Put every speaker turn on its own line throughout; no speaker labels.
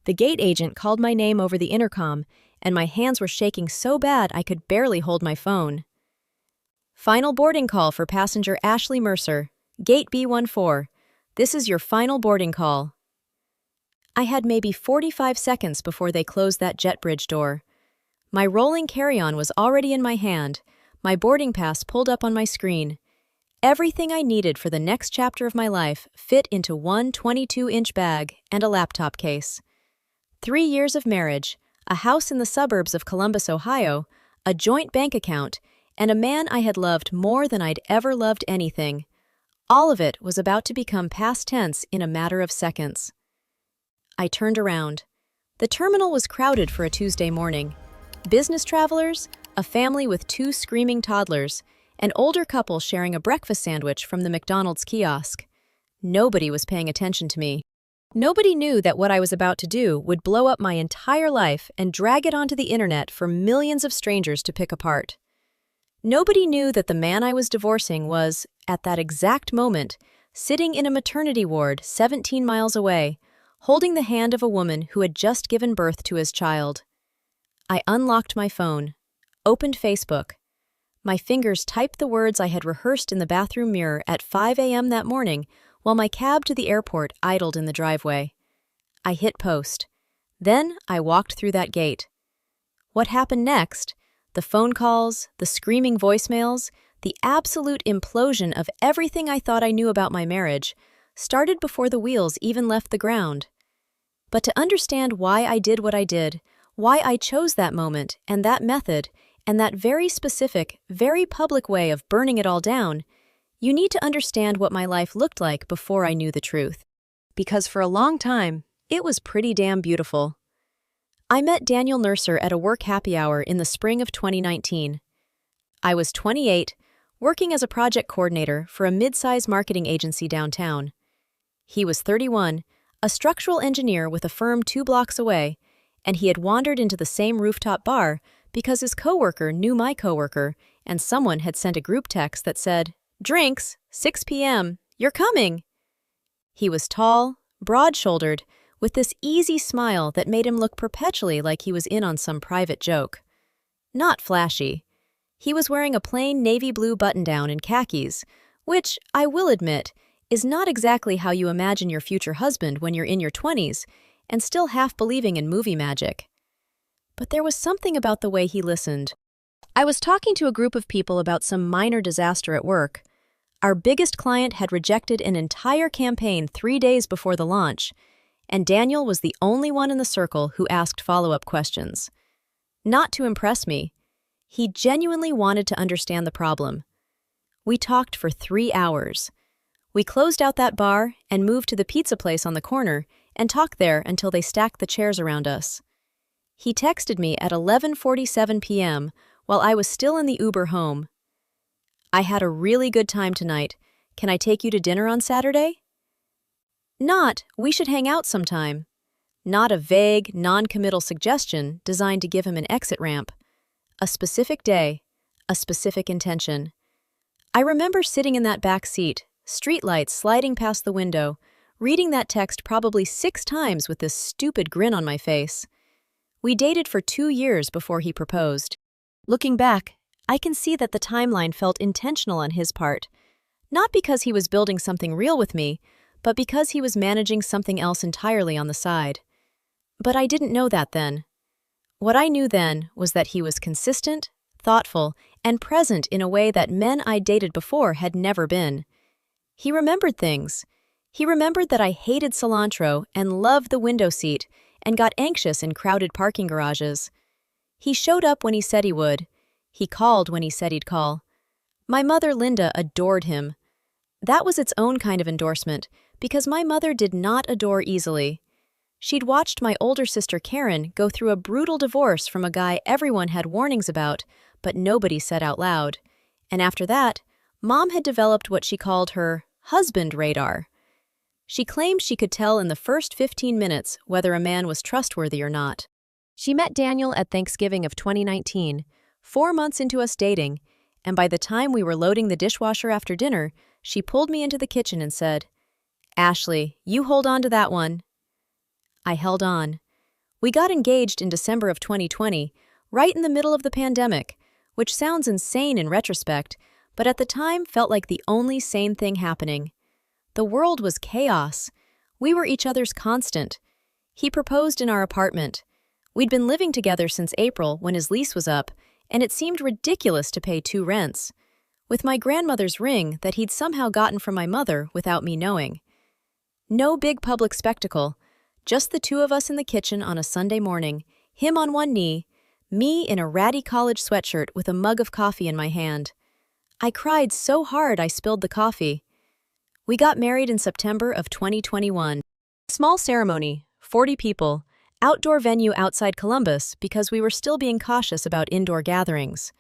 The gate agent called my name over the intercom, and my hands were shaking so bad I could barely hold my phone. Final boarding call for passenger Ashley Mercer, Gate B14. This is your final boarding call. I had maybe 45 seconds before they closed that jet bridge door. My rolling carry-on was already in my hand, my boarding pass pulled up on my screen. Everything I needed for the next chapter of my life fit into one 22-inch bag and a laptop case. 3 years of marriage, a house in the suburbs of Columbus, Ohio, a joint bank account, and a man I had loved more than I'd ever loved anything. All of it was about to become past tense in a matter of seconds. I turned around. The terminal was crowded for a Tuesday morning. Business travelers, a family with 2 screaming toddlers, an older couple sharing a breakfast sandwich from the McDonald's kiosk. Nobody was paying attention to me. Nobody knew that what I was about to do would blow up my entire life and drag it onto the internet for millions of strangers to pick apart. Nobody knew that the man I was divorcing was, at that exact moment, sitting in a maternity ward 17 miles away, holding the hand of a woman who had just given birth to his child. I unlocked my phone, opened Facebook. My fingers typed the words I had rehearsed in the bathroom mirror at 5 a.m. that morning while my cab to the airport idled in the driveway. I hit post. Then I walked through that gate. What happened next? The phone calls, the screaming voicemails, the absolute implosion of everything I thought I knew about my marriage started before the wheels even left the ground. But to understand why I did what I did, why I chose that moment and that method, and that very specific, very public way of burning it all down, you need to understand what my life looked like before I knew the truth. Because for a long time, it was pretty damn beautiful. I met Daniel Mercer at a work happy hour in the spring of 2019. I was 28, working as a project coordinator for a mid-size marketing agency downtown. He was 31, a structural engineer with a firm 2 blocks away, and he had wandered into the same rooftop bar because his coworker knew my coworker, and someone had sent a group text that said, "Drinks, 6 p.m., you're coming." He was tall, broad-shouldered, with this easy smile that made him look perpetually like he was in on some private joke. Not flashy. He was wearing a plain navy blue button-down and khakis, which, I will admit, is not exactly how you imagine your future husband when you're in your 20s and still half believing in movie magic. But there was something about the way he listened. I was talking to a group of people about some minor disaster at work. Our biggest client had rejected an entire campaign 3 days before the launch, and Daniel was the only one in the circle who asked follow-up questions. Not to impress me, he genuinely wanted to understand the problem. We talked for 3 hours. We closed out that bar and moved to the pizza place on the corner and talked there until they stacked the chairs around us. He texted me at 11:47 p.m. while I was still in the Uber home. "I had a really good time tonight. Can I take you to dinner on Saturday?" Not, "We should hang out sometime." Not a vague, non-committal suggestion designed to give him an exit ramp. A specific day, a specific intention. I remember sitting in that back seat, streetlights sliding past the window, reading that text probably 6 times with this stupid grin on my face. We dated for 2 years before he proposed. Looking back, I can see that the timeline felt intentional on his part, not because he was building something real with me, but because he was managing something else entirely on the side. But I didn't know that then. What I knew then was that he was consistent, thoughtful, and present in a way that men I dated before had never been. He remembered things. He remembered that I hated cilantro and loved the window seat and got anxious in crowded parking garages. He showed up when he said he would. He called when he said he'd call. My mother, Linda, adored him. That was its own kind of endorsement, because my mother did not adore easily. She'd watched my older sister, Karen, go through a brutal divorce from a guy everyone had warnings about, but nobody said out loud. And after that, Mom had developed what she called her husband radar. She claimed she could tell in the first 15 minutes whether a man was trustworthy or not. She met Daniel at Thanksgiving of 2019, 4 months into us dating, and by the time we were loading the dishwasher after dinner, she pulled me into the kitchen and said, "Ashley, you hold on to that one." I held on. We got engaged in December of 2020, right in the middle of the pandemic, which sounds insane in retrospect, but at the time felt like the only sane thing happening. The world was chaos. We were each other's constant. He proposed in our apartment. We'd been living together since April when his lease was up, and it seemed ridiculous to pay 2 rents. With my grandmother's ring that he'd somehow gotten from my mother without me knowing. No big public spectacle, just the 2 of us in the kitchen on a Sunday morning, him on one knee, me in a ratty college sweatshirt with a mug of coffee in my hand. I cried so hard I spilled the coffee. We got married in September of 2021. Small ceremony, 40 people, outdoor venue outside Columbus because we were still being cautious about indoor gatherings.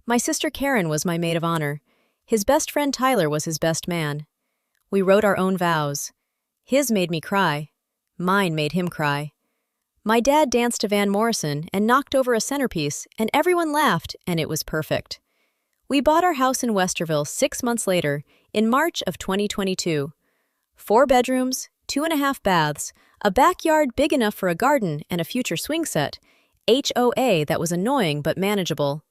My sister Karen was my maid of honor. His best friend Tyler was his best man. We wrote our own vows. His made me cry. Mine made him cry. My dad danced to Van Morrison and knocked over a centerpiece, and everyone laughed, and it was perfect. We bought our house in Westerville 6 months later, in March of 2022. 4 bedrooms, 2.5 baths, a backyard big enough for a garden and a future swing set, HOA that was annoying but manageable.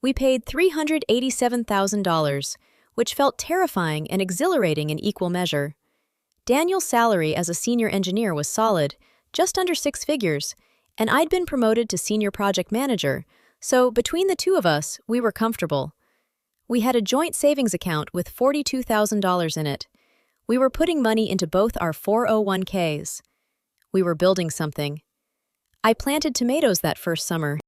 We paid $387,000, which felt terrifying and exhilarating in equal measure. Daniel's salary as a senior engineer was solid, just under 6 figures, and I'd been promoted to senior project manager, so between the 2 of us, we were comfortable. We had a joint savings account with $42,000 in it. We were putting money into both our 401ks. We were building something. I planted tomatoes that first summer.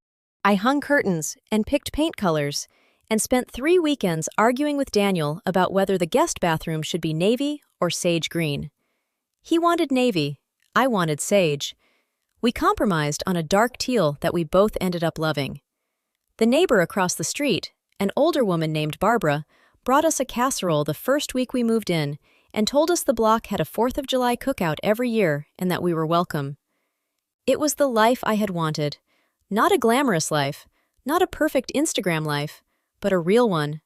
I hung curtains and picked paint colors and spent 3 weekends arguing with Daniel about whether the guest bathroom should be navy or sage green. He wanted navy. I wanted sage. We compromised on a dark teal that we both ended up loving. The neighbor across the street, an older woman named Barbara, brought us a casserole the first week we moved in and told us the block had a 4th of July cookout every year and that we were welcome. It was the life I had wanted. Not a glamorous life, not a perfect Instagram life, but a real one.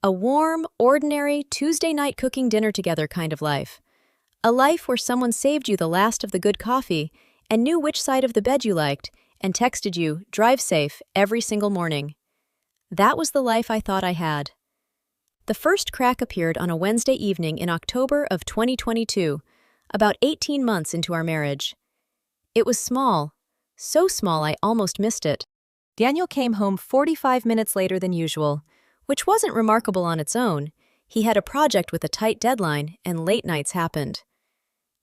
A warm, ordinary, Tuesday night cooking dinner together kind of life. A life where someone saved you the last of the good coffee and knew which side of the bed you liked and texted you, "Drive safe," every single morning. That was the life I thought I had. The first crack appeared on a Wednesday evening in October of 2022, about 18 months into our marriage. It was small, so small I almost missed it. Daniel came home 45 minutes later than usual, which wasn't remarkable on its own. He had a project with a tight deadline, and late nights happened.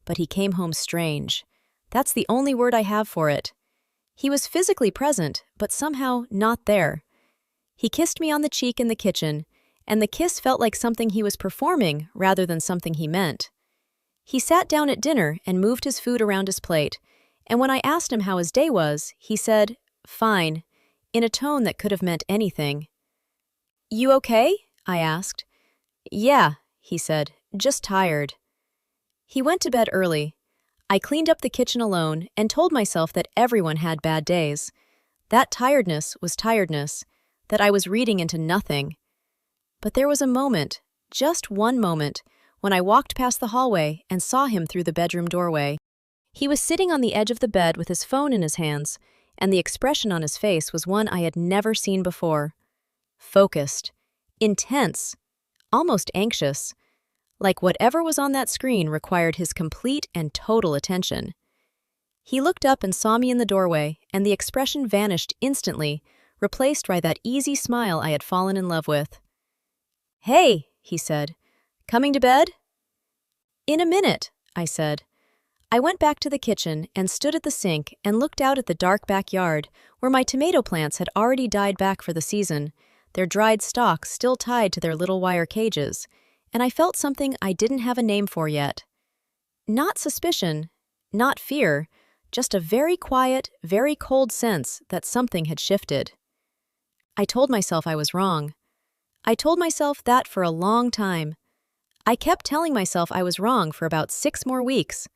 But he came home strange. That's the only word I have for it. He was physically present, but somehow not there. He kissed me on the cheek in the kitchen, and the kiss felt like something he was performing rather than something he meant. He sat down at dinner and moved his food around his plate, and when I asked him how his day was, he said, "Fine," in a tone that could have meant anything. "You okay?" I asked. "Yeah," he said, "just tired." He went to bed early. I cleaned up the kitchen alone and told myself that everyone had bad days. That tiredness was tiredness, that I was reading into nothing. But there was a moment, just one moment, when I walked past the hallway and saw him through the bedroom doorway. He was sitting on the edge of the bed with his phone in his hands, and the expression on his face was one I had never seen before. Focused, intense, almost anxious, like whatever was on that screen required his complete and total attention. He looked up and saw me in the doorway, and the expression vanished instantly, replaced by that easy smile I had fallen in love with. "Hey," he said, "coming to bed?" "In a minute," I said. I went back to the kitchen and stood at the sink and looked out at the dark backyard where my tomato plants had already died back for the season, their dried stalks still tied to their little wire cages, and I felt something I didn't have a name for yet. Not suspicion, not fear, just a very quiet, very cold sense that something had shifted. I told myself I was wrong. I told myself that for a long time. I kept telling myself I was wrong for about 6 more weeks.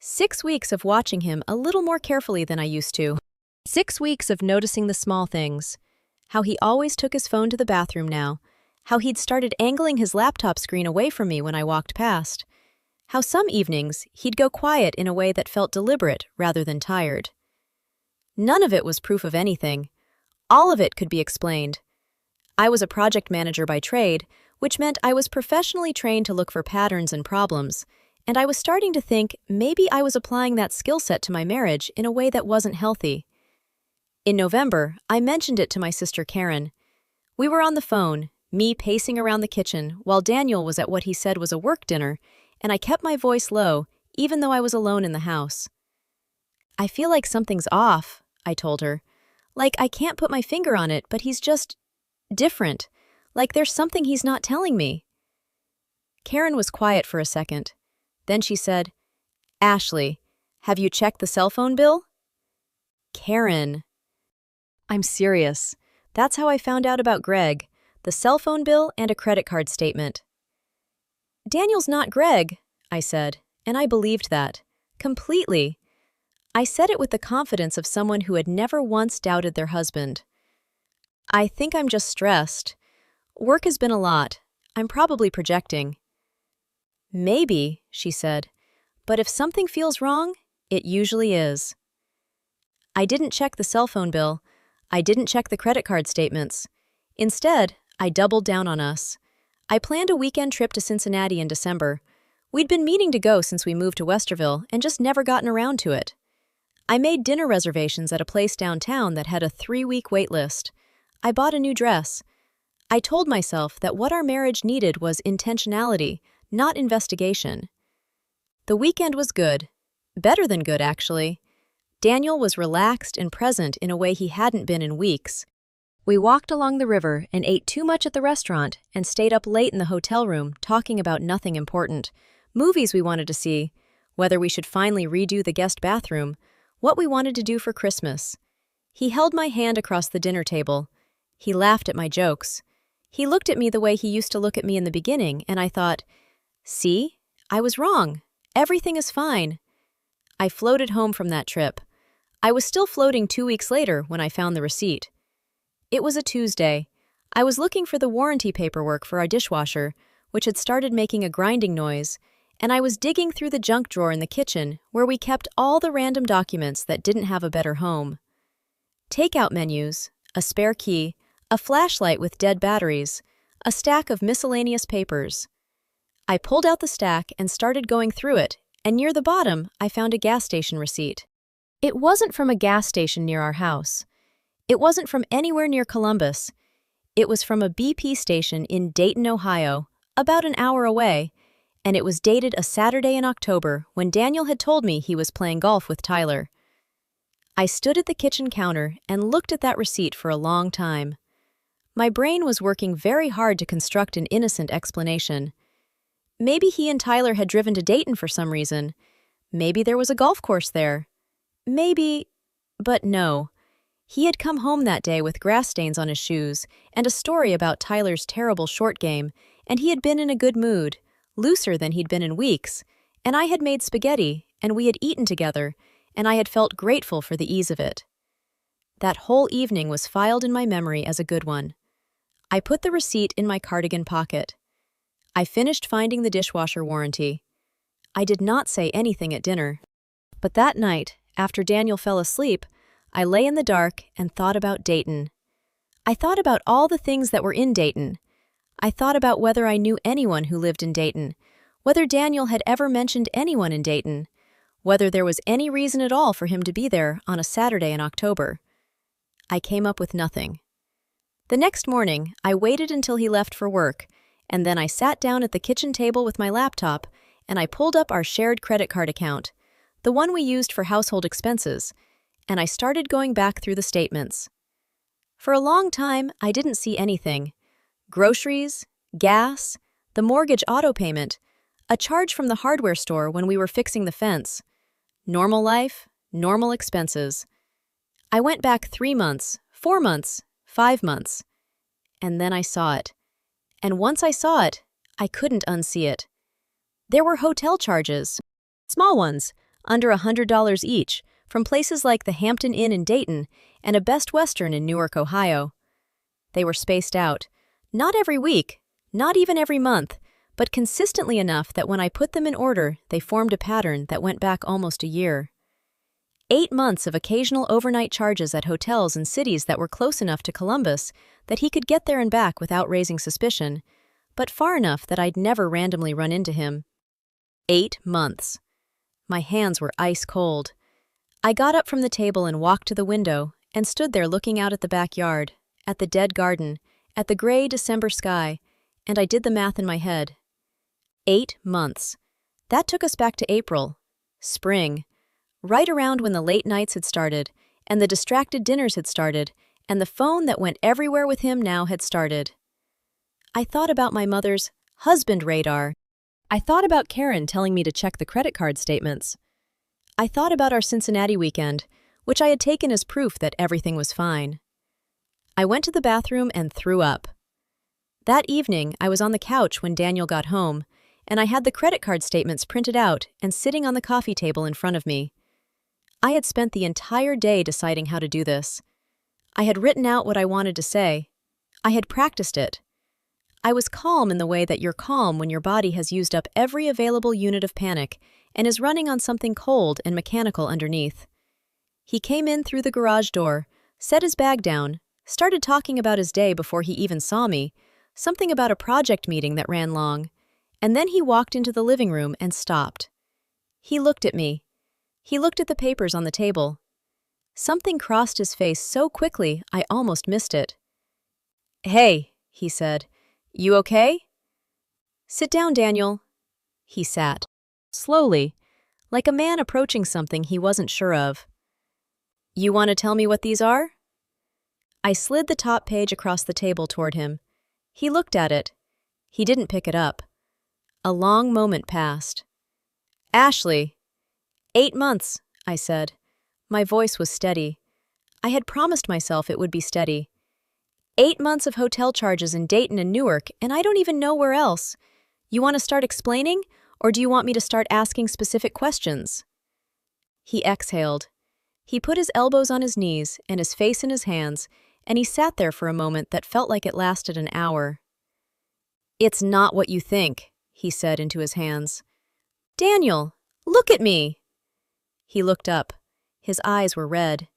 6 weeks of watching him a little more carefully than I used to. 6 weeks of noticing the small things. How he always took his phone to the bathroom now. How he'd started angling his laptop screen away from me when I walked past. How some evenings he'd go quiet in a way that felt deliberate rather than tired. None of it was proof of anything. All of it could be explained. I was a project manager by trade, which meant I was professionally trained to look for patterns and problems, and I was starting to think maybe I was applying that skill set to my marriage in a way that wasn't healthy. In November, I mentioned it to my sister Karen. We were on the phone, me pacing around the kitchen while Daniel was at what he said was a work dinner, and I kept my voice low, even though I was alone in the house. "I feel like something's off," I told her. "Like I can't put my finger on it, but he's just different. Like there's something he's not telling me." Karen was quiet for a second. Then she said, "Ashley, have you checked the cell phone bill?" Karen. I'm serious. That's how I found out about Greg, the cell phone bill and a credit card statement. "Daniel's not Greg," I said, and I believed that. Completely. I said it with the confidence of someone who had never once doubted their husband. "I think I'm just stressed. Work has been a lot. I'm probably projecting." "Maybe," she said, "but if something feels wrong, it usually is." I didn't check the cell phone bill. I didn't check the credit card statements. Instead, I doubled down on us. I planned a weekend trip to Cincinnati in December. We'd been meaning to go since we moved to Westerville and just never gotten around to it. I made dinner reservations at a place downtown that had a 3-week wait list. I bought a new dress. I told myself that what our marriage needed was intentionality, not investigation. The weekend was good. Better than good, actually. Daniel was relaxed and present in a way he hadn't been in weeks. We walked along the river and ate too much at the restaurant and stayed up late in the hotel room talking about nothing important, movies we wanted to see, whether we should finally redo the guest bathroom, what we wanted to do for Christmas. He held my hand across the dinner table. He laughed at my jokes. He looked at me the way he used to look at me in the beginning, and I thought, "See? I was wrong. Everything is fine." I floated home from that trip. I was still floating 2 weeks later when I found the receipt. It was a Tuesday. I was looking for the warranty paperwork for our dishwasher, which had started making a grinding noise, and I was digging through the junk drawer in the kitchen where we kept all the random documents that didn't have a better home. Takeout menus, a spare key, a flashlight with dead batteries, a stack of miscellaneous papers. I pulled out the stack and started going through it, and near the bottom, I found a gas station receipt. It wasn't from a gas station near our house. It wasn't from anywhere near Columbus. It was from a BP station in Dayton, Ohio, about an hour away, and it was dated a Saturday in October when Daniel had told me he was playing golf with Tyler. I stood at the kitchen counter and looked at that receipt for a long time. My brain was working very hard to construct an innocent explanation. Maybe he and Tyler had driven to Dayton for some reason. Maybe there was a golf course there. Maybe, but no. He had come home that day with grass stains on his shoes and a story about Tyler's terrible short game, and he had been in a good mood, looser than he'd been in weeks, and I had made spaghetti, and we had eaten together, and I had felt grateful for the ease of it. That whole evening was filed in my memory as a good one. I put the receipt in my cardigan pocket. I finished finding the dishwasher warranty. I did not say anything at dinner. But that night, after Daniel fell asleep, I lay in the dark and thought about Dayton. I thought about all the things that were in Dayton. I thought about whether I knew anyone who lived in Dayton, whether Daniel had ever mentioned anyone in Dayton, whether there was any reason at all for him to be there on a Saturday in October. I came up with nothing. The next morning, I waited until he left for work, and then I sat down at the kitchen table with my laptop, and I pulled up our shared credit card account, the one we used for household expenses, and I started going back through the statements. For a long time, I didn't see anything. Groceries, gas, the mortgage auto payment, a charge from the hardware store when we were fixing the fence. Normal life, normal expenses. I went back 3 months, 4 months, 5 months. And then I saw it. And once I saw it, I couldn't unsee it. There were hotel charges, small ones, under $100 each, from places like the Hampton Inn in Dayton and a Best Western in Newark, Ohio. They were spaced out, not every week, not even every month, but consistently enough that when I put them in order, they formed a pattern that went back almost a year. 8 months of occasional overnight charges at hotels in cities that were close enough to Columbus that he could get there and back without raising suspicion, but far enough that I'd never randomly run into him. 8 months. My hands were ice cold. I got up from the table and walked to the window and stood there looking out at the backyard, at the dead garden, at the gray December sky, and I did the math in my head. 8 months. That took us back to April. Spring. Right around when the late nights had started, and the distracted dinners had started, and the phone that went everywhere with him now had started. I thought about my mother's husband radar. I thought about Karen telling me to check the credit card statements. I thought about our Cincinnati weekend, which I had taken as proof that everything was fine. I went to the bathroom and threw up. That evening, I was on the couch when Daniel got home, and I had the credit card statements printed out and sitting on the coffee table in front of me. I had spent the entire day deciding how to do this. I had written out what I wanted to say. I had practiced it. I was calm in the way that you're calm when your body has used up every available unit of panic and is running on something cold and mechanical underneath. He came in through the garage door, set his bag down, started talking about his day before he even saw me, something about a project meeting that ran long, and then he walked into the living room and stopped. He looked at me. He looked at the papers on the table. Something crossed his face so quickly I almost missed it. "Hey," he said. "You okay?" "Sit down, Daniel." He sat. Slowly, like a man approaching something he wasn't sure of. "You want to tell me what these are?" I slid the top page across the table toward him. He looked at it. He didn't pick it up. A long moment passed. "Ashley." 8 months, I said. My voice was steady. I had promised myself it would be steady. 8 months of hotel charges in Dayton and Newark, and I don't even know where else. You want to start explaining, or do you want me to start asking specific questions? He exhaled. He put his elbows on his knees and his face in his hands, and he sat there for a moment that felt like it lasted an hour. "It's not what you think," he said into his hands. "Daniel, look at me!" He looked up. His eyes were red.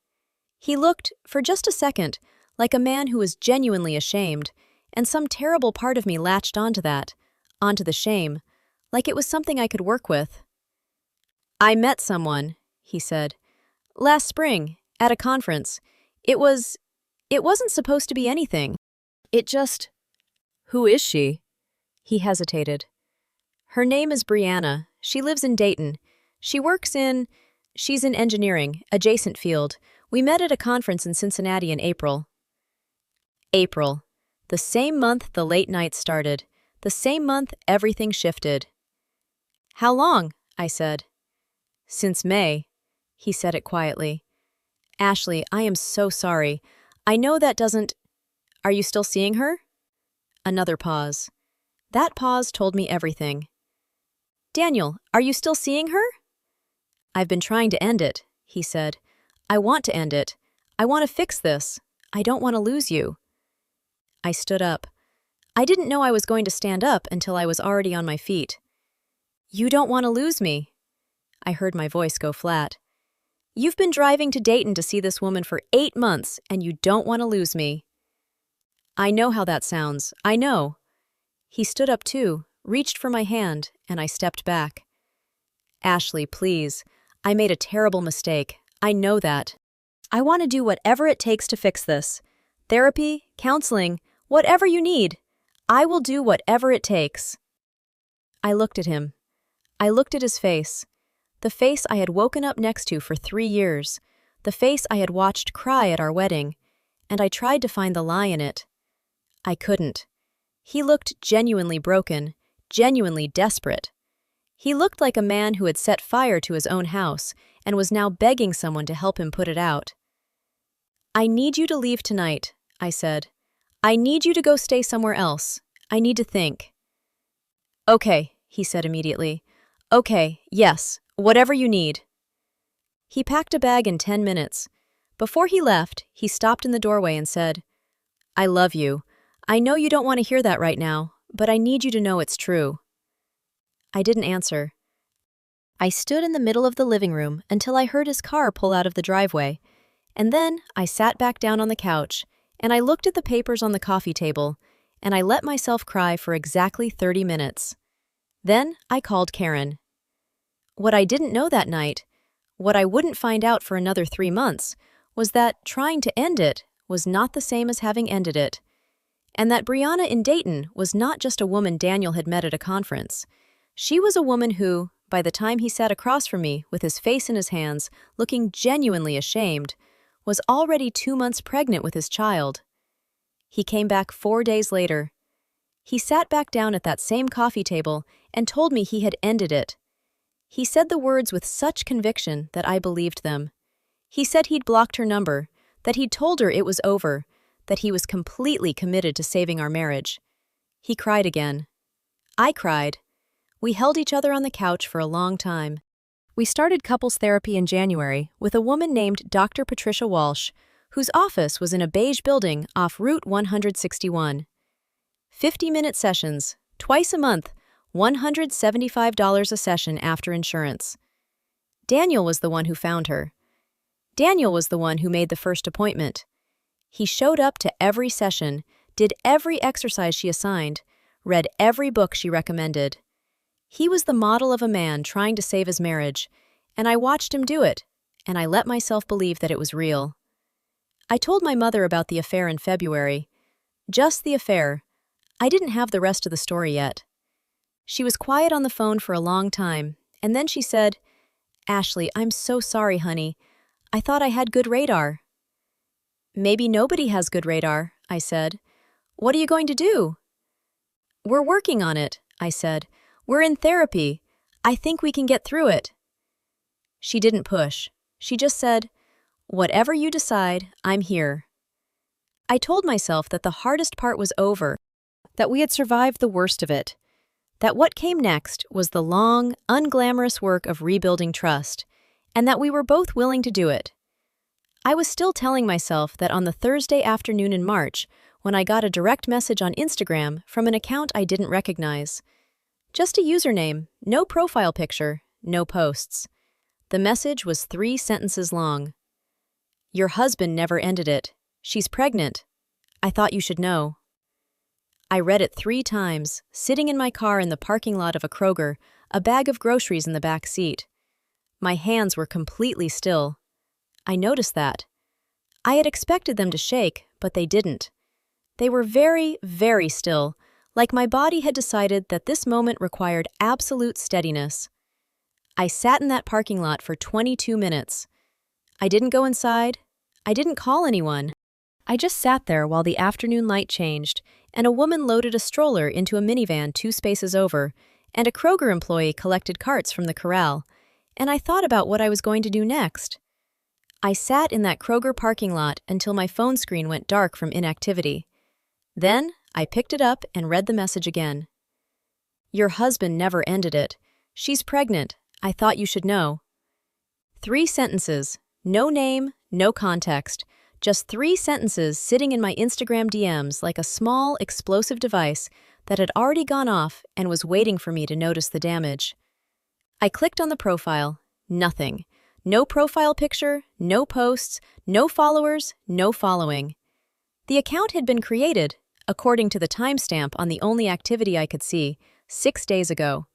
He looked, for just a second, like a man who was genuinely ashamed, and some terrible part of me latched onto that, onto the shame, like it was something I could work with. "I met someone," he said, "last spring, at a conference. It wasn't supposed to be anything. It just—" "Who is she?" He hesitated. "Her name is Brianna. She lives in Dayton. She's in engineering, adjacent field. We met at a conference in Cincinnati in April." April. The same month the late nights started. The same month everything shifted. "How long?" I said. "Since May." He said it quietly. "Ashley, I am so sorry. I know that doesn't— Are you still seeing her?" Another pause. That pause told me everything. "Daniel, are you still seeing her?" "I've been trying to end it," he said. "I want to end it. I want to fix this. I don't want to lose you." I stood up. I didn't know I was going to stand up until I was already on my feet. "You don't want to lose me." I heard my voice go flat. "You've been driving to Dayton to see this woman for 8 months, and you don't want to lose me." "I know how that sounds. I know." He stood up too, reached for my hand, and I stepped back. "Ashley, please. I made a terrible mistake. I know that. I want to do whatever it takes to fix this. Therapy, counseling, whatever you need. I will do whatever it takes." I looked at him. I looked at his face. The face I had woken up next to for 3 years. The face I had watched cry at our wedding. And I tried to find the lie in it. I couldn't. He looked genuinely broken, genuinely desperate. He looked like a man who had set fire to his own house and was now begging someone to help him put it out. "I need you to leave tonight," I said. "I need you to go stay somewhere else. I need to think." "Okay," he said immediately. "Okay, yes, whatever you need." He packed a bag in 10 minutes. Before he left, he stopped in the doorway and said, "I love you. I know you don't want to hear that right now, but I need you to know it's true." I didn't answer. I stood in the middle of the living room until I heard his car pull out of the driveway, and then I sat back down on the couch, and I looked at the papers on the coffee table, and I let myself cry for exactly 30 minutes. Then I called Karen. What I didn't know that night, what I wouldn't find out for another 3 months, was that trying to end it was not the same as having ended it. And that Brianna in Dayton was not just a woman Daniel had met at a conference. She was a woman who, by the time he sat across from me with his face in his hands, looking genuinely ashamed, was already 2 months pregnant with his child. He came back 4 days later. He sat back down at that same coffee table and told me he had ended it. He said the words with such conviction that I believed them. He said he'd blocked her number, that he'd told her it was over, that he was completely committed to saving our marriage. He cried again. I cried. We held each other on the couch for a long time. We started couples therapy in January with a woman named Dr. Patricia Walsh, whose office was in a beige building off Route 161. 50-minute sessions, twice a month, $175 a session after insurance. Daniel was the one who found her. Daniel was the one who made the first appointment. He showed up to every session, did every exercise she assigned, read every book she recommended. He was the model of a man trying to save his marriage, and I watched him do it, and I let myself believe that it was real. I told my mother about the affair in February. Just the affair. I didn't have the rest of the story yet. She was quiet on the phone for a long time, and then she said, "Ashley, I'm so sorry, honey. I thought I had good radar." "Maybe nobody has good radar," I said. "What are you going to do?" "We're working on it," I said. "We're in therapy. I think we can get through it." She didn't push. She just said, "Whatever you decide, I'm here." I told myself that the hardest part was over, that we had survived the worst of it, that what came next was the long, unglamorous work of rebuilding trust, and that we were both willing to do it. I was still telling myself that on the Thursday afternoon in March, when I got a direct message on Instagram from an account I didn't recognize. Just a username, no profile picture, no posts. The message was 3 sentences long. "Your husband never ended it. She's pregnant. I thought you should know." I read it 3 times, sitting in my car in the parking lot of a Kroger, a bag of groceries in the back seat. My hands were completely still. I noticed that. I had expected them to shake, but they didn't. They were very, very still, like my body had decided that this moment required absolute steadiness. I sat in that parking lot for 22 minutes. I didn't go inside. I didn't call anyone. I just sat there while the afternoon light changed, and a woman loaded a stroller into a minivan 2 spaces over, and a Kroger employee collected carts from the corral, and I thought about what I was going to do next. I sat in that Kroger parking lot until my phone screen went dark from inactivity. Then, I picked it up and read the message again. "Your husband never ended it. She's pregnant. I thought you should know." 3 sentences, no name, no context, just 3 sentences sitting in my Instagram DMs like a small, explosive device that had already gone off and was waiting for me to notice the damage. I clicked on the profile. Nothing. No profile picture, no posts, no followers, no following. The account had been created, according to the timestamp on the only activity I could see, 6 days ago.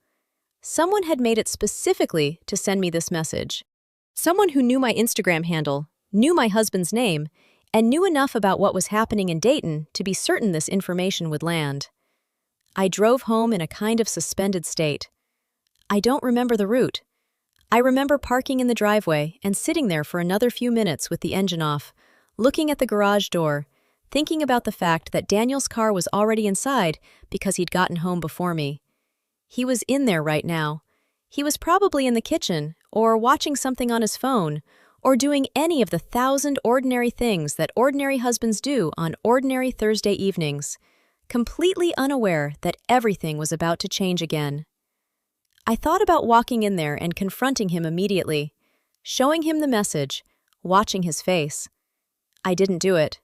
Someone had made it specifically to send me this message. Someone who knew my Instagram handle, knew my husband's name, and knew enough about what was happening in Dayton to be certain this information would land. I drove home in a kind of suspended state. I don't remember the route. I remember parking in the driveway and sitting there for another few minutes with the engine off, looking at the garage door, thinking about the fact that Daniel's car was already inside because he'd gotten home before me. He was in there right now. He was probably in the kitchen, or watching something on his phone, or doing any of the 1,000 ordinary things that ordinary husbands do on ordinary Thursday evenings, completely unaware that everything was about to change again. I thought about walking in there and confronting him immediately, showing him the message, watching his face. I didn't do it.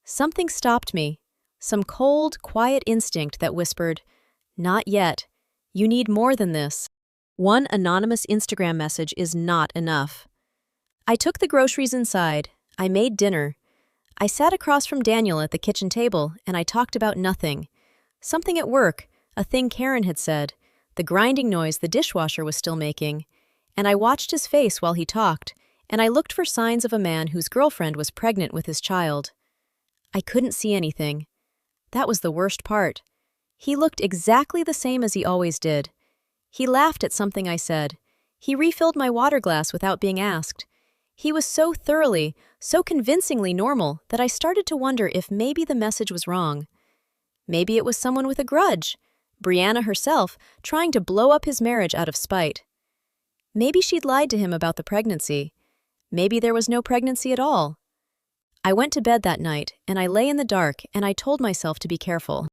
Something stopped me, some cold, quiet instinct that whispered, "Not yet. You need more than this." One anonymous Instagram message is not enough. I took the groceries inside. I made dinner. I sat across from Daniel at the kitchen table and I talked about nothing. Something at work, a thing Karen had said, the grinding noise the dishwasher was still making. And I watched his face while he talked, and I looked for signs of a man whose girlfriend was pregnant with his child. I couldn't see anything. That was the worst part. He looked exactly the same as he always did. He laughed at something I said. He refilled my water glass without being asked. He was so thoroughly, so convincingly normal that I started to wonder if maybe the message was wrong. Maybe it was someone with a grudge, Brianna herself, trying to blow up his marriage out of spite. Maybe she'd lied to him about the pregnancy. Maybe there was no pregnancy at all. I went to bed that night, and I lay in the dark, and I told myself to be careful.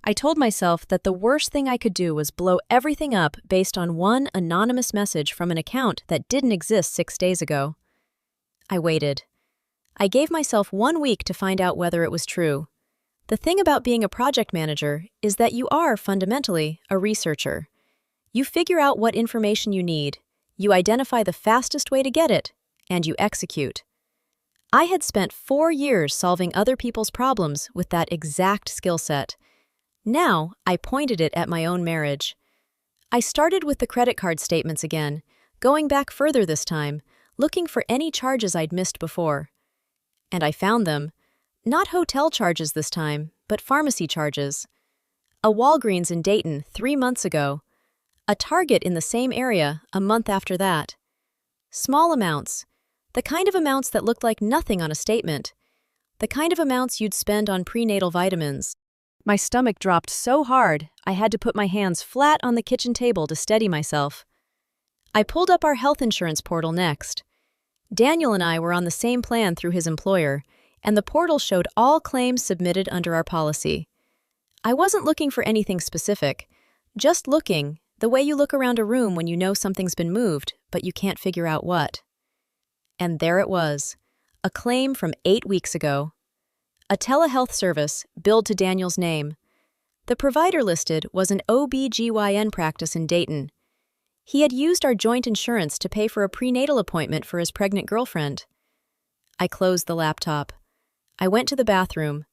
I told myself that the worst thing I could do was blow everything up based on one anonymous message from an account that didn't exist 6 days ago. I waited. I gave myself 1 week to find out whether it was true. The thing about being a project manager is that you are, fundamentally, a researcher. You figure out what information you need, you identify the fastest way to get it, and you execute. I had spent 4 years solving other people's problems with that exact skill set. Now, I pointed it at my own marriage. I started with the credit card statements again, going back further this time, looking for any charges I'd missed before. And I found them. Not hotel charges this time, but pharmacy charges. A Walgreens in Dayton 3 months ago. A Target in the same area a month after that. Small amounts. The kind of amounts that looked like nothing on a statement. The kind of amounts you'd spend on prenatal vitamins. My stomach dropped so hard, I had to put my hands flat on the kitchen table to steady myself. I pulled up our health insurance portal next. Daniel and I were on the same plan through his employer, and the portal showed all claims submitted under our policy. I wasn't looking for anything specific, just looking, the way you look around a room when you know something's been moved, but you can't figure out what. And there it was, a claim from 8 weeks ago. A telehealth service billed to Daniel's name. The provider listed was an OB/GYN practice in Dayton. He had used our joint insurance to pay for a prenatal appointment for his pregnant girlfriend. I closed the laptop. I went to the bathroom.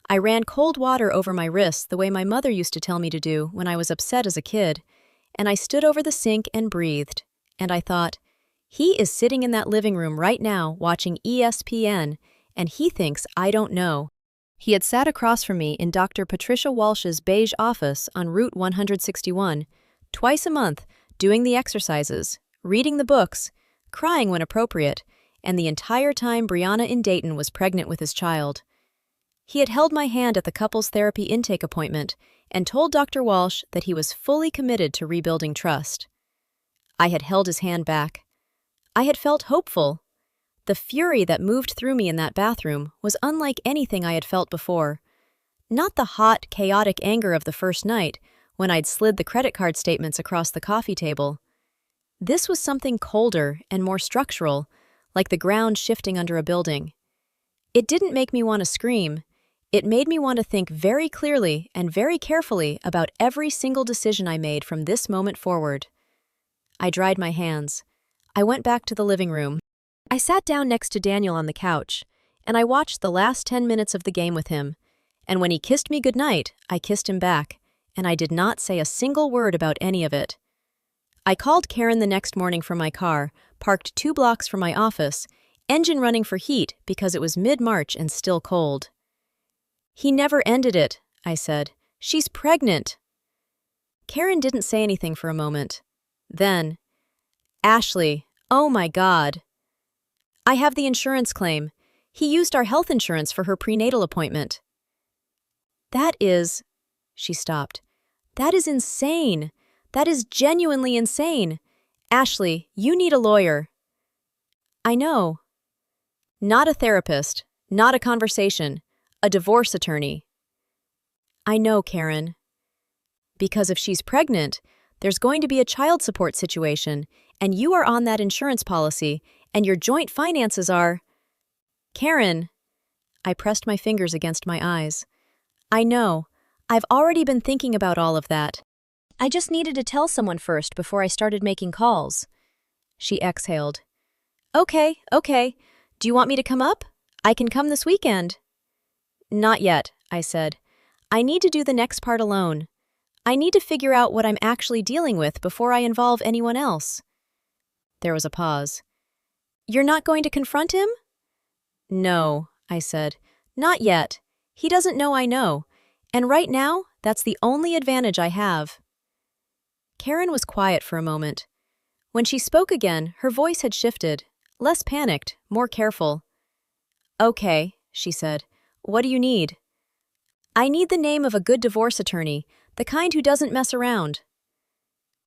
I ran cold water over my wrists the way my mother used to tell me to do when I was upset as a kid, and I stood over the sink and breathed, and I thought, he is sitting in that living room right now watching ESPN, and he thinks I don't know. He had sat across from me in Dr. Patricia Walsh's beige office on Route 161, twice a month, doing the exercises, reading the books, crying when appropriate, and the entire time Brianna in Dayton was pregnant with his child. He had held my hand at the couples therapy intake appointment and told Dr. Walsh that he was fully committed to rebuilding trust. I had held his hand back. I had felt hopeful. The fury that moved through me in that bathroom was unlike anything I had felt before. Not the hot, chaotic anger of the first night, when I'd slid the credit card statements across the coffee table. This was something colder and more structural, like the ground shifting under a building. It didn't make me want to scream. It made me want to think very clearly and very carefully about every single decision I made from this moment forward. I dried my hands. I went back to the living room. I sat down next to Daniel on the couch, and I watched the last 10 minutes of the game with him. And when he kissed me goodnight, I kissed him back, and I did not say a single word about any of it. I called Karen the next morning from my car, parked 2 blocks from my office, engine running for heat because it was mid-March and still cold. "He never ended it," I said. "She's pregnant." Karen didn't say anything for a moment. Then, "Ashley, oh my God. I have the insurance claim. He used our health insurance for her prenatal appointment." "That is," she stopped. "That is insane. That is genuinely insane. Ashley, you need a lawyer." "I know." "Not a therapist, not a conversation, a divorce attorney." "I know, Karen." "Because if she's pregnant, there's going to be a child support situation, and you are on that insurance policy, and your joint finances are—" "Karen." I pressed my fingers against my eyes. "I know. I've already been thinking about all of that." I just needed to tell someone first before I started making calls. She exhaled. Okay. Do you want me to come up? I can come this weekend. Not yet, I said. I need to do the next part alone. I need to figure out what I'm actually dealing with before I involve anyone else. There was a pause. You're not going to confront him? No, I said. Not yet. He doesn't know I know. And right now, that's the only advantage I have. Karen was quiet for a moment. When she spoke again, her voice had shifted. Less panicked, more careful. Okay, she said. What do you need? I need the name of a good divorce attorney, the kind who doesn't mess around.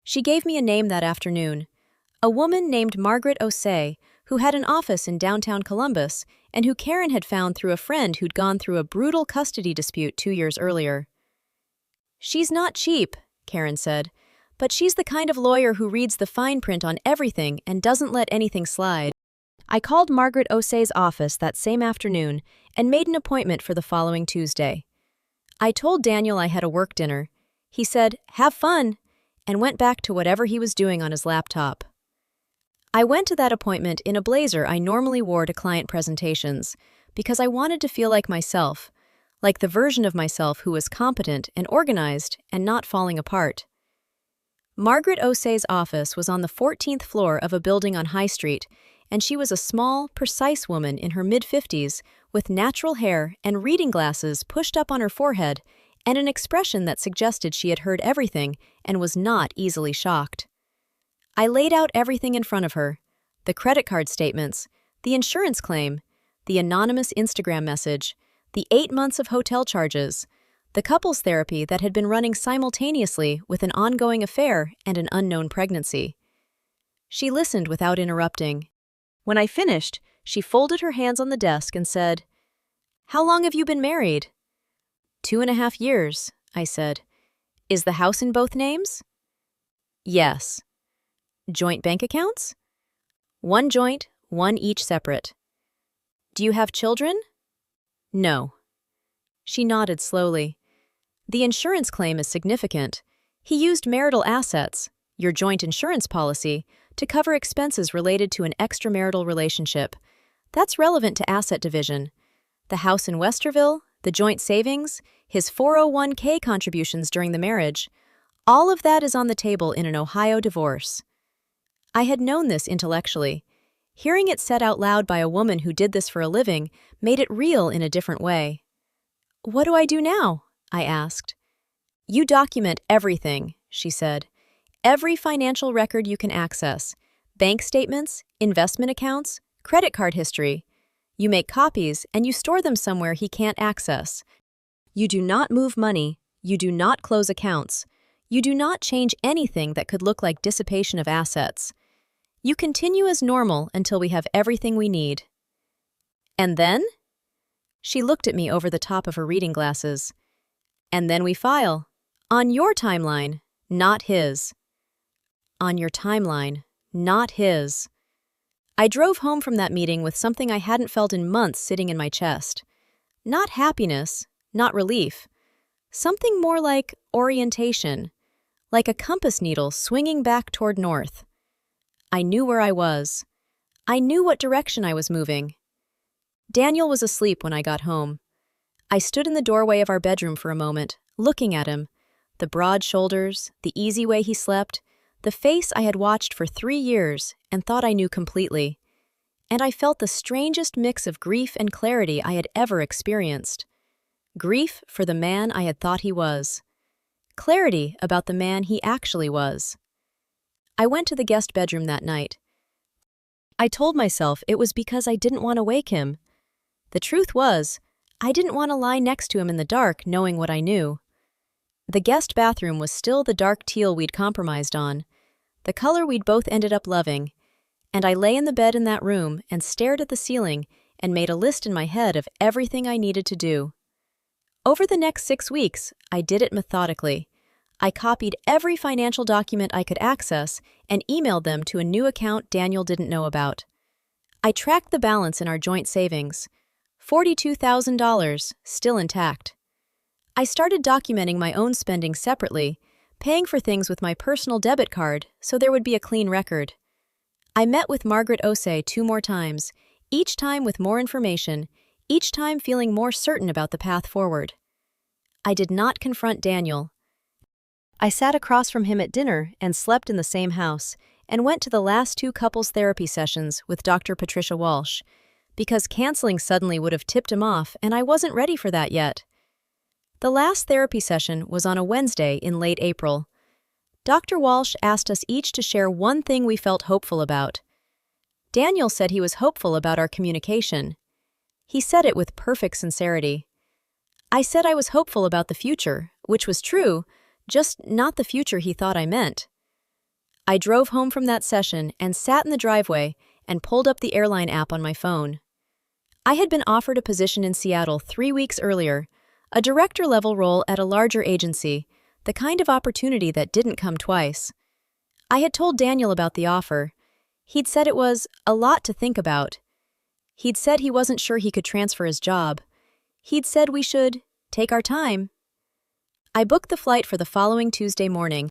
She gave me a name that afternoon. A woman named Margaret Osei, who had an office in downtown Columbus and who Karen had found through a friend who'd gone through a brutal custody dispute 2 years earlier. She's not cheap, Karen said, but she's the kind of lawyer who reads the fine print on everything and doesn't let anything slide. I called Margaret Osei's office that same afternoon and made an appointment for the following Tuesday. I told Daniel I had a work dinner. He said, "Have fun," and went back to whatever he was doing on his laptop. I went to that appointment in a blazer I normally wore to client presentations because I wanted to feel like myself, like the version of myself who was competent and organized and not falling apart. Margaret Osei's office was on the 14th floor of a building on High Street, and she was a small, precise woman in her mid-50s with natural hair and reading glasses pushed up on her forehead and an expression that suggested she had heard everything and was not easily shocked. I laid out everything in front of her: the credit card statements, the insurance claim, the anonymous Instagram message, the 8 months of hotel charges, the couples therapy that had been running simultaneously with an ongoing affair and an unknown pregnancy. She listened without interrupting. When I finished, she folded her hands on the desk and said, "How long have you been married?" 2.5 years, I said. Is the house in both names? Yes. Joint bank accounts? One joint, one each separate. Do you have children? No. She nodded slowly. The insurance claim is significant. He used marital assets, your joint insurance policy, to cover expenses related to an extramarital relationship. That's relevant to asset division. The house in Westerville, the joint savings, his 401k contributions during the marriage, all of that is on the table in an Ohio divorce. I had known this intellectually. Hearing it said out loud by a woman who did this for a living made it real in a different way. What do I do now? I asked. You document everything, she said. Every financial record you can access. Bank statements, investment accounts, credit card history. You make copies and you store them somewhere he can't access. You do not move money. You do not close accounts. You do not change anything that could look like dissipation of assets. You continue as normal until we have everything we need. And then? She looked at me over the top of her reading glasses. And then we file. On your timeline, not his. On your timeline, not his. I drove home from that meeting with something I hadn't felt in months sitting in my chest. Not happiness, not relief. Something more like orientation, like a compass needle swinging back toward north. I knew where I was. I knew what direction I was moving. Daniel was asleep when I got home. I stood in the doorway of our bedroom for a moment, looking at him. The broad shoulders, the easy way he slept, the face I had watched for 3 years and thought I knew completely. And I felt the strangest mix of grief and clarity I had ever experienced. Grief for the man I had thought he was. Clarity about the man he actually was. I went to the guest bedroom that night. I told myself it was because I didn't want to wake him. The truth was, I didn't want to lie next to him in the dark knowing what I knew. The guest bathroom was still the dark teal we'd compromised on, the color we'd both ended up loving, and I lay in the bed in that room and stared at the ceiling and made a list in my head of everything I needed to do. Over the next 6 weeks, I did it methodically. I copied every financial document I could access and emailed them to a new account Daniel didn't know about. I tracked the balance in our joint savings. $42,000, still intact. I started documenting my own spending separately, paying for things with my personal debit card so there would be a clean record. I met with Margaret Osei 2 more times, each time with more information, each time feeling more certain about the path forward. I did not confront Daniel. I sat across from him at dinner and slept in the same house, and went to the last 2 couples therapy sessions with Dr. Patricia Walsh, because canceling suddenly would have tipped him off, and I wasn't ready for that yet. The last therapy session was on a Wednesday in late April. Dr. Walsh asked us each to share one thing we felt hopeful about. Daniel said he was hopeful about our communication. He said it with perfect sincerity. I said I was hopeful about the future, which was true, just not the future he thought I meant. I drove home from that session and sat in the driveway and pulled up the airline app on my phone. I had been offered a position in Seattle 3 weeks earlier, a director-level role at a larger agency, the kind of opportunity that didn't come twice. I had told Daniel about the offer. He'd said it was a lot to think about. He'd said he wasn't sure he could transfer his job. He'd said we should take our time. I booked the flight for the following Tuesday morning.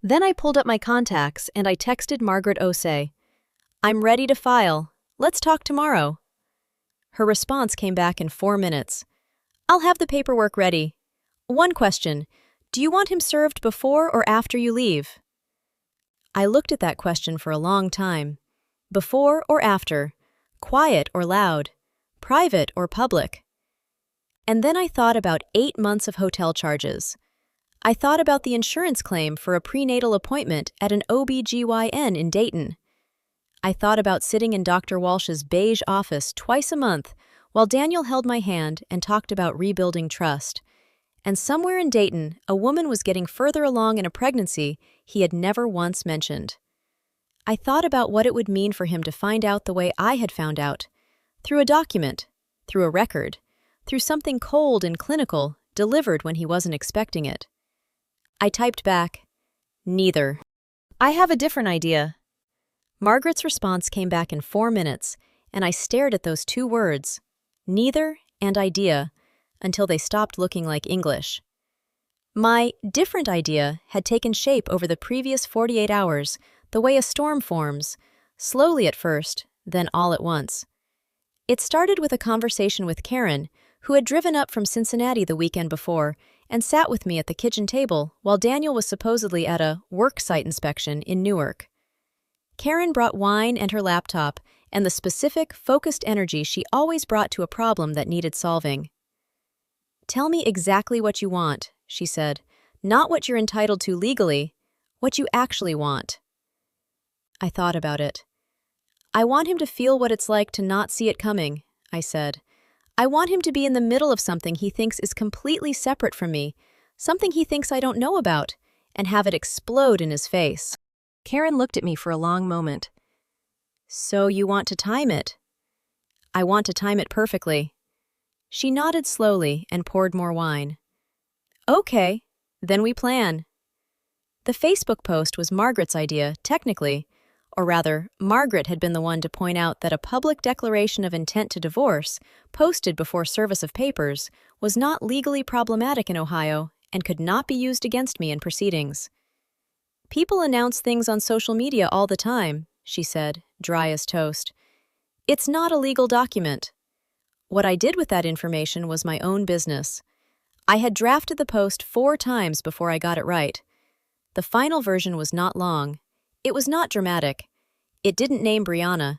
Then I pulled up my contacts and I texted Margaret Osei. "I'm ready to file. Let's talk tomorrow." Her response came back in 4 minutes. "I'll have the paperwork ready. One question. Do you want him served before or after you leave?" I looked at that question for a long time. Before or after? Quiet or loud? Private or public? And then I thought about 8 months of hotel charges. I thought about the insurance claim for a prenatal appointment at an OB/GYN in Dayton. I thought about sitting in Dr. Walsh's beige office twice a month while Daniel held my hand and talked about rebuilding trust. And somewhere in Dayton, a woman was getting further along in a pregnancy he had never once mentioned. I thought about what it would mean for him to find out the way I had found out, through a document, through a record, through something cold and clinical, delivered when he wasn't expecting it. I typed back, "Neither. I have a different idea." Margaret's response came back in 4 minutes, and I stared at those 2 words, neither and idea, until they stopped looking like English. My different idea had taken shape over the previous 48 hours, the way a storm forms, slowly at first, then all at once. It started with a conversation with Karen, who had driven up from Cincinnati the weekend before and sat with me at the kitchen table while Daniel was supposedly at a work site inspection in Newark. Karen brought wine and her laptop and the specific, focused energy she always brought to a problem that needed solving. "Tell me exactly what you want," she said, "not what you're entitled to legally, what you actually want." I thought about it. "I want him to feel what it's like to not see it coming," I said. "I want him to be in the middle of something he thinks is completely separate from me, something he thinks I don't know about, and have it explode in his face." Karen looked at me for a long moment. "So you want to time it?" "I want to time it perfectly." She nodded slowly and poured more wine. "Okay, then we plan." The Facebook post was Margaret's idea, technically, or rather, Margaret had been the one to point out that a public declaration of intent to divorce, posted before service of papers, was not legally problematic in Ohio and could not be used against me in proceedings. "People announce things on social media all the time," she said, dry as toast. "It's not a legal document." What I did with that information was my own business. I had drafted the post 4 times before I got it right. The final version was not long. It was not dramatic. It didn't name Brianna.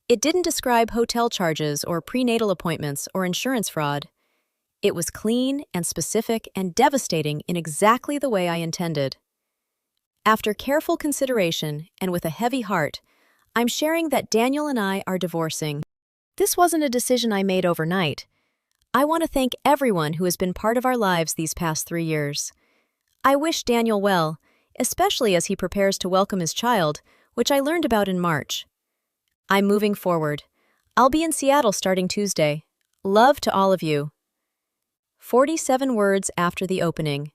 It didn't describe hotel charges or prenatal appointments or insurance fraud. It was clean and specific and devastating in exactly the way I intended. After careful consideration and with a heavy heart, I'm sharing that Daniel and I are divorcing. This wasn't a decision I made overnight. I want to thank everyone who has been part of our lives these past 3 years. I wish Daniel well, especially as he prepares to welcome his child, which I learned about in March. I'm moving forward. I'll be in Seattle starting Tuesday. Love to all of you. 47 words after the opening.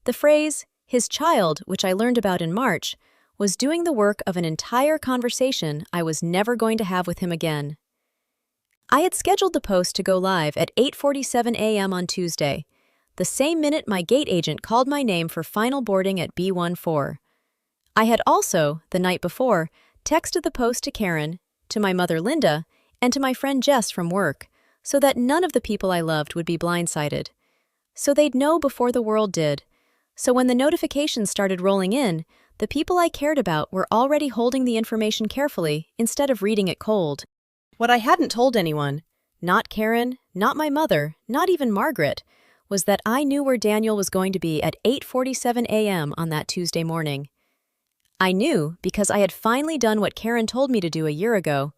The phrase, his child, which I learned about in March, was doing the work of an entire conversation I was never going to have with him again. I had scheduled the post to go live at 8:47 a.m. on Tuesday. the same minute my gate agent called my name for final boarding at B14. I had also, the night before, texted the post to Karen, to my mother Linda, and to my friend Jess from work, so that none of the people I loved would be blindsided. So they'd know before the world did. So when the notifications started rolling in, the people I cared about were already holding the information carefully instead of reading it cold. What I hadn't told anyone, not Karen, not my mother, not even Margaret, was that I knew where Daniel was going to be at 8:47 a.m. on that Tuesday morning. I knew because I had finally done what Karen told me to do a year ago.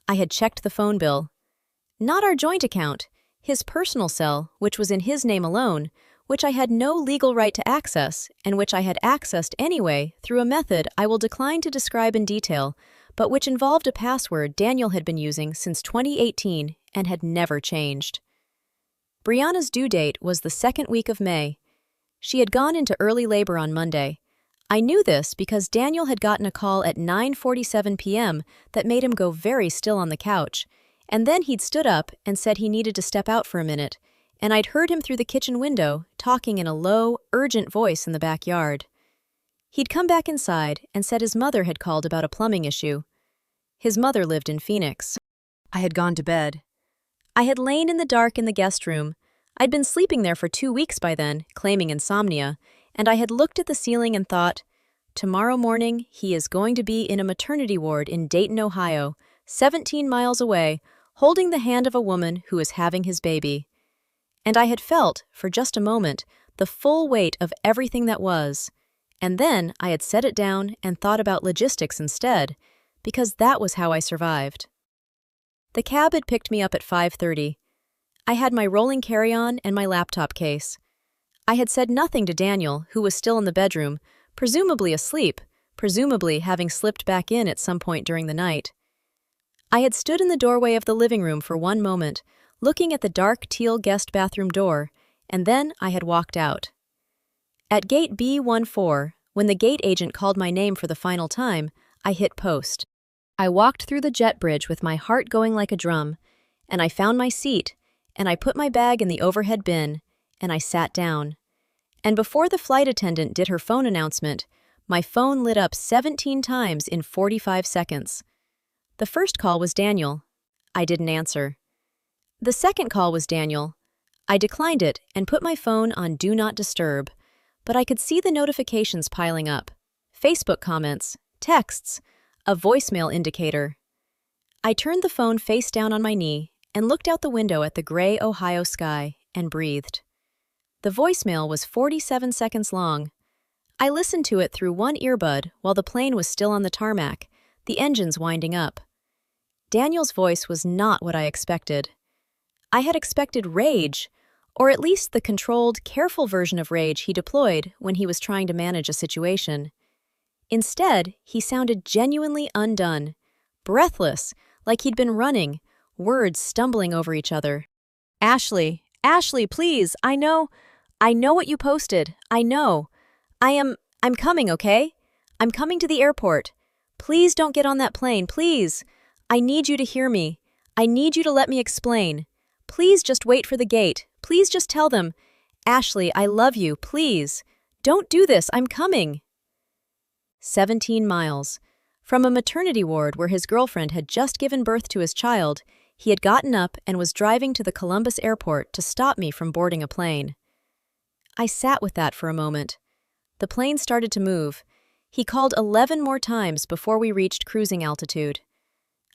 I had checked the phone bill. Not our joint account, his personal cell, which was in his name alone, which I had no legal right to access, and which I had accessed anyway through a method I will decline to describe in detail, but which involved a password Daniel had been using since 2018 and had never changed. Brianna's due date was the second week of May. She had gone into early labor on Monday. I knew this because Daniel had gotten a call at 9:47 p.m. that made him go very still on the couch, and then he'd stood up and said he needed to step out for a minute, and I'd heard him through the kitchen window talking in a low, urgent voice in the backyard. He'd come back inside and said his mother had called about a plumbing issue. His mother lived in Phoenix. I had gone to bed. I had lain in the dark in the guest room. I'd been sleeping there for 2 weeks by then, claiming insomnia, and I had looked at the ceiling and thought, tomorrow morning he is going to be in a maternity ward in Dayton, Ohio, 17 miles away, holding the hand of a woman who is having his baby. And I had felt, for just a moment, the full weight of everything that was. And then I had set it down and thought about logistics instead, because that was how I survived. The cab had picked me up at 5:30. I had my rolling carry-on and my laptop case. I had said nothing to Daniel, who was still in the bedroom, presumably asleep, presumably having slipped back in at some point during the night. I had stood in the doorway of the living room for one moment, looking at the dark teal guest bathroom door, and then I had walked out. At gate B14, when the gate agent called my name for the final time, I hit post. I walked through the jet bridge with my heart going like a drum, and I found my seat, and I put my bag in the overhead bin, and I sat down. And before the flight attendant did her phone announcement, my phone lit up 17 times in 45 seconds. The first call was Daniel. I didn't answer. The second call was Daniel. I declined it and put my phone on Do Not Disturb, but I could see the notifications piling up. Facebook comments, texts, a voicemail indicator. I turned the phone face down on my knee and looked out the window at the gray Ohio sky and breathed. The voicemail was 47 seconds long. I listened to it through one earbud while the plane was still on the tarmac, the engines winding up. Daniel's voice was not what I expected. I had expected rage, or at least the controlled, careful version of rage he deployed when he was trying to manage a situation. Instead, he sounded genuinely undone, breathless, like he'd been running, words stumbling over each other. Ashley, please, I know what you posted. I know. I'm coming, okay? I'm coming to the airport. Please don't get on that plane, please. I need you to hear me. I need you to let me explain. Please just wait for the gate. Please just tell them, Ashley, I love you, please. Don't do this, I'm coming. 17 miles. From a maternity ward where his girlfriend had just given birth to his child, he had gotten up and was driving to the Columbus airport to stop me from boarding a plane. I sat with that for a moment. The plane started to move. He called 11 more times before we reached cruising altitude.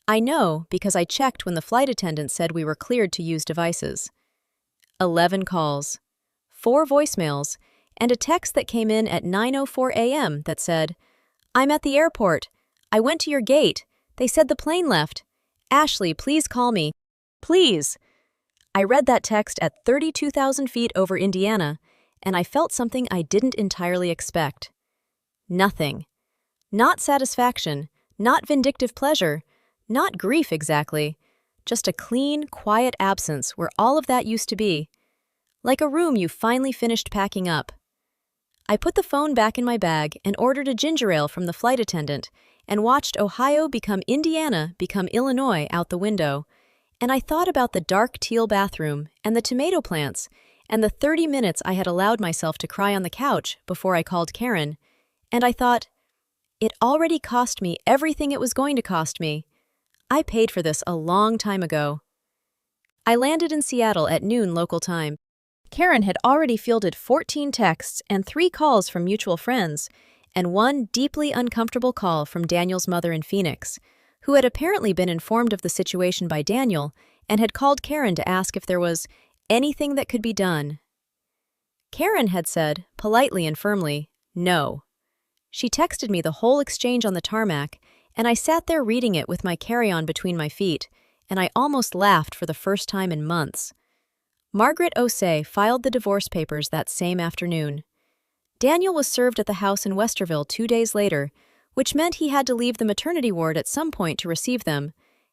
I know because I checked when the flight attendant said we were cleared to use devices. 11 calls, 4 voicemails, and a text that came in at 9:04 a.m. that said, I'm at the airport. I went to your gate. They said the plane left. Ashley, please call me. Please. I read that text at 32,000 feet over Indiana, and I felt something I didn't entirely expect. Nothing. Not satisfaction, not vindictive pleasure, not grief exactly, just a clean, quiet absence where all of that used to be. Like a room you finally finished packing up. I put the phone back in my bag and ordered a ginger ale from the flight attendant and watched Ohio become Indiana become Illinois out the window, and I thought about the dark teal bathroom and the tomato plants and the 30 minutes I had allowed myself to cry on the couch before I called Karen, and I thought, it already cost me everything it was going to cost me. I paid for this a long time ago. I landed in Seattle at noon local time. Karen had already fielded 14 texts and 3 calls from mutual friends, and one deeply uncomfortable call from Daniel's mother in Phoenix, who had apparently been informed of the situation by Daniel and had called Karen to ask if there was anything that could be done. Karen had said, politely and firmly, no. She texted me the whole exchange on the tarmac, and I sat there reading it with my carry-on between my feet, and I almost laughed for the first time in months. Margaret Osei filed the divorce papers that same afternoon. Daniel was served at the house in Westerville 2 days later, which meant he had to leave the maternity ward at some point to receive them,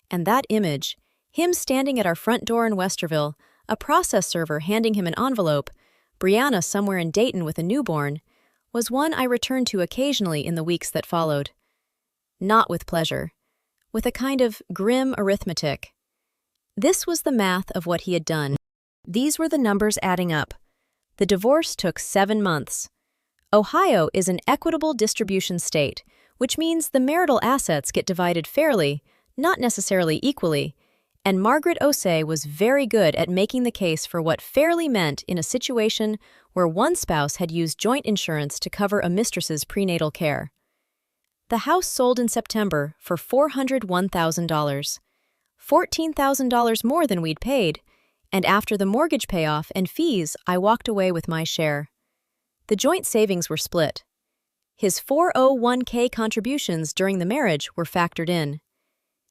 and that image, him standing at our front door in Westerville, a process server handing him an envelope, Brianna somewhere in Dayton with a newborn, was one I returned to occasionally in the weeks that followed. Not with pleasure, with a kind of grim arithmetic. This was the math of what he had done. These were the numbers adding up. The divorce took 7 months. Ohio is an equitable distribution state, which means the marital assets get divided fairly, not necessarily equally, and Margaret Osei was very good at making the case for what fairly meant in a situation where one spouse had used joint insurance to cover a mistress's prenatal care. The house sold in September for $401,000, $14,000 more than we'd paid, and after the mortgage payoff and fees, I walked away with my share. The joint savings were split. His 401k contributions during the marriage were factored in.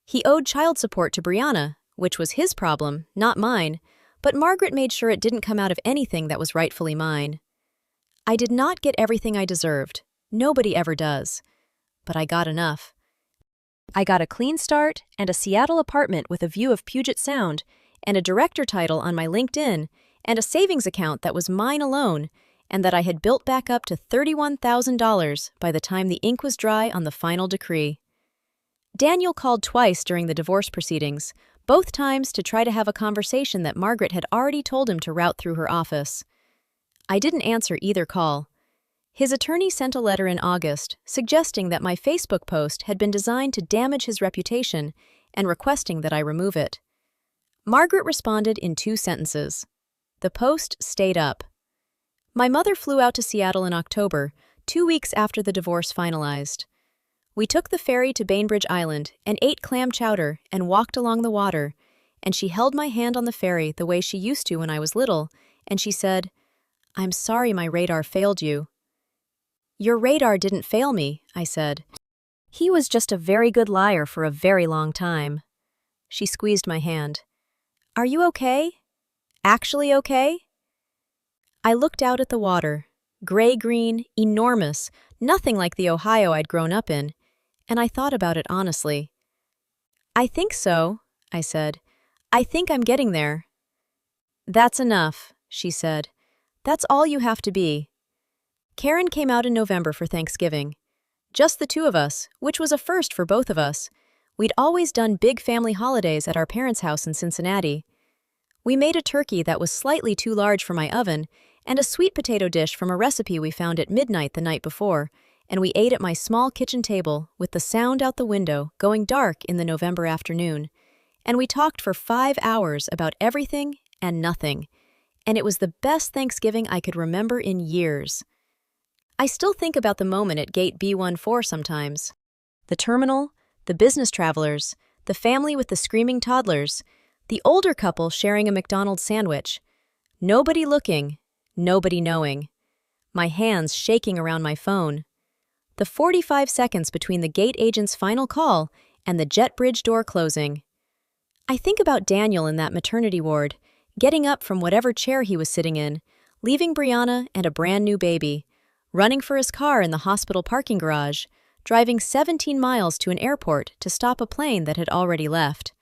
He owed child support to Brianna, which was his problem, not mine, but Margaret made sure it didn't come out of anything that was rightfully mine. I did not get everything I deserved. Nobody ever does. But I got enough. I got a clean start and a Seattle apartment with a view of Puget Sound, and a director title on my LinkedIn, and a savings account that was mine alone, and that I had built back up to $31,000 by the time the ink was dry on the final decree. Daniel called twice during the divorce proceedings, both times to try to have a conversation that Margaret had already told him to route through her office. I didn't answer either call. His attorney sent a letter in August suggesting that my Facebook post had been designed to damage his reputation and requesting that I remove it. Margaret responded in 2 sentences. The post stayed up. My mother flew out to Seattle in October, 2 weeks after the divorce finalized. We took the ferry to Bainbridge Island and ate clam chowder and walked along the water, and she held my hand on the ferry the way she used to when I was little, and she said, "I'm sorry my radar failed you." "Your radar didn't fail me," I said. "He was just a very good liar for a very long time." She squeezed my hand. "Are you okay? Actually okay?" I looked out at the water, gray-green, enormous, nothing like the Ohio I'd grown up in, and I thought about it honestly. "I think so," I said. "I think I'm getting there." "That's enough," she said. "That's all you have to be." Karen came out in November for Thanksgiving. Just the 2 of us, which was a first for both of us. We'd always done big family holidays at our parents' house in Cincinnati. We made a turkey that was slightly too large for my oven, and a sweet potato dish from a recipe we found at midnight the night before, and we ate at my small kitchen table with the sound out the window going dark in the November afternoon, and we talked for 5 hours about everything and nothing, and it was the best Thanksgiving I could remember in years. I still think about the moment at Gate B14 sometimes. The terminal, the business travelers, the family with the screaming toddlers, the older couple sharing a McDonald's sandwich. Nobody looking, nobody knowing. My hands shaking around my phone. The 45 seconds between the gate agent's final call and the jet bridge door closing. I think about Daniel in that maternity ward, getting up from whatever chair he was sitting in, leaving Brianna and a brand new baby, running for his car in the hospital parking garage, driving 17 miles to an airport to stop a plane that had already left.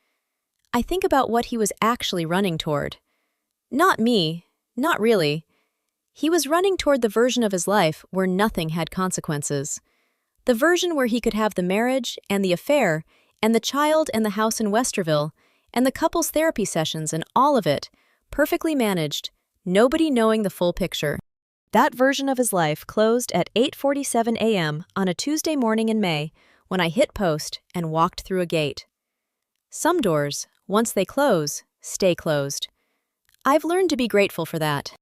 I think about what he was actually running toward. Not me, not really. He was running toward the version of his life where nothing had consequences. The version where he could have the marriage and the affair and the child and the house in Westerville and the couple's therapy sessions and all of it, perfectly managed, nobody knowing the full picture. That version of his life closed at 8:47 a.m. on a Tuesday morning in May when I hit post and walked through a gate. Some doors, once they close, stay closed. I've learned to be grateful for that.